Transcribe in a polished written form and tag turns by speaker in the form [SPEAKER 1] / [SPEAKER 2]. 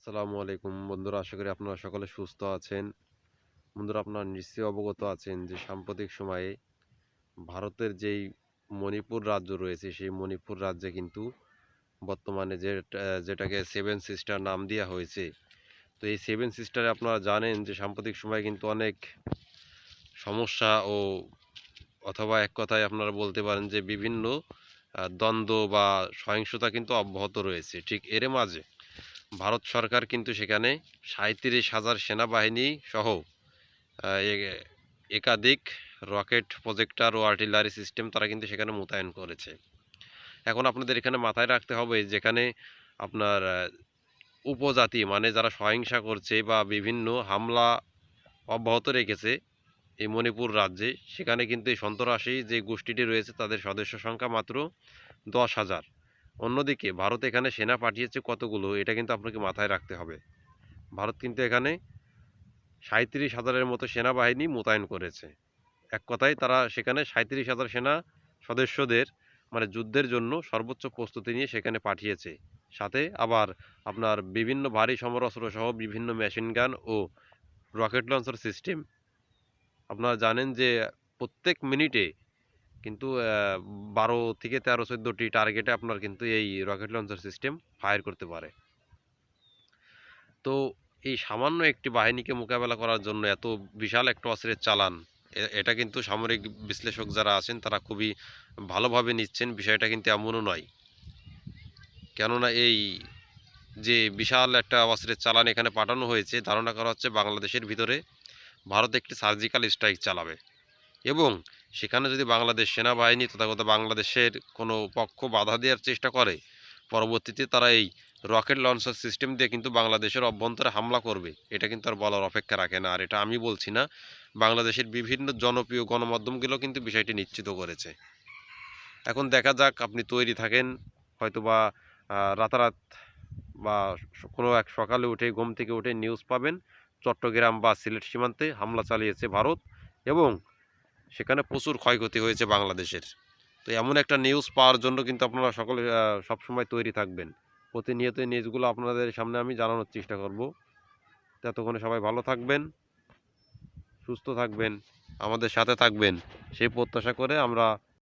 [SPEAKER 1] আসসালামু আলাইকুম বন্ধুরা, আশা করি আপনারা সকলে সুস্থ আছেন। বন্ধুরা, আপনারা নিশ্চয়ই অবগত আছেন যে সাম্প্রতিক সময়ে ভারতের যেই মণিপুর রাজ্য রয়েছে, সেই মণিপুর রাজ্যে কিন্তু বর্তমানে যেটাকে সেভেন সিস্টার নাম দেওয়া হয়েছে। তো এই সেভেন সিস্টারে আপনারা জানেন যে সাম্প্রতিক সময়ে কিন্তু অনেক সমস্যা অথবা এক কথায় আপনারা বলতে পারেন যে বিভিন্ন দ্বন্দ্ব বা সহিংসতা কিন্তু অব্যাহত রয়েছে। ঠিক এর মাঝে ভারত সরকার কিন্তু সেখানে ৩৭,০০০ সেনাবাহিনী সহ একাধিক রকেট প্রজেক্টর ও আর্টিলারি সিস্টেম তারা কিন্তু সেখানে মোতায়েন করেছে। এখন আপনাদের এখানে মাথায় রাখতে হবে, যেখানে আপনার উপজাতি মানে যারা সহিংসা করছে বা বিভিন্ন হামলা অব্যাহত রেখেছে এই মণিপুর রাজ্যে, সেখানে কিন্তু এই সন্ত্রাসী যে গোষ্ঠীটি রয়েছে তাদের সদস্য সংখ্যা মাত্র ১০,০০০। অন্যদিকে ভারত এখানে সেনা পাঠিয়েছে কতগুলো, এটা কিন্তু আপনাকে মাথায় রাখতে হবে। ভারত কিন্তু এখানে ৩৭,০০০-এর মতো সেনাবাহিনী মোতায়েন করেছে। এক কথায় তারা সেখানে ৩৭,০০০ সেনা সদস্যদের মানে যুদ্ধের জন্য সর্বোচ্চ প্রস্তুতি নিয়ে সেখানে পাঠিয়েছে। সাথে আবার আপনার বিভিন্ন ভারী সমরাস্ত্র সহ বিভিন্ন মেশিন গান ও রকেট লঞ্চার সিস্টেম। আপনারা জানেন যে প্রত্যেক মিনিটে কিন্তু ১২ থেকে ১৩-১৪টি টার্গেটে আপনার কিন্তু এই রকেট লঞ্চার সিস্টেম ফায়ার করতে পারে। তো এই সামান্য একটি বাহিনীকে মোকাবেলা করার জন্য এত বিশাল একটা অস্ত্রের চালান, এটা কিন্তু সামরিক বিশ্লেষক যারা আছেন তারা খুবই ভালোভাবে নিচ্ছেন। বিষয়টা কিন্তু এমনও নয়, কেননা এই যে বিশাল একটা অস্ত্রের চালান এখানে পাঠানো হয়েছে, ধারণা করা হচ্ছে বাংলাদেশের ভিতরে ভারত একটি সার্জিক্যাল স্ট্রাইক চালাবে এবং সেখানে যদি বাংলাদেশ সেনাবাহিনী তথাগত বাংলাদেশের কোনো পক্ষ বাধা দেওয়ার চেষ্টা করে, পরবর্তীতে তারা এই রকেট লঞ্চার সিস্টেম দিয়ে কিন্তু বাংলাদেশের অভ্যন্তরে হামলা করবে। এটা কিন্তু আর বলার অপেক্ষা রাখে না। আর এটা আমি বলছি না, বাংলাদেশের বিভিন্ন জনপ্রিয় গণমাধ্যমগুলো কিন্তু বিষয়টি নিশ্চিত করেছে। এখন দেখা যাক, আপনি তৈরি থাকেন। হয়তোবা রাতারাত বা কোনো এক সকালে উঠে ঘুম থেকে উঠে নিউজ পাবেন চট্টগ্রাম বা সিলেট সীমান্তে হামলা চালিয়েছে ভারত এবং সেখানে প্রচুর ক্ষয়ক্ষতি হয়েছে বাংলাদেশের। তো এমন একটা নিউজ পাওয়ার জন্য কিন্তু আপনারা সকলে সবসময় তৈরি থাকবেন। প্রতিনিয়ত এই নিউজগুলো আপনাদের সামনে আমি জানানোর চেষ্টা করব। ততক্ষণে সবাই ভালো থাকবেন, সুস্থ থাকবেন, আমাদের সাথে থাকবেন, সেই প্রত্যাশা করে আমরা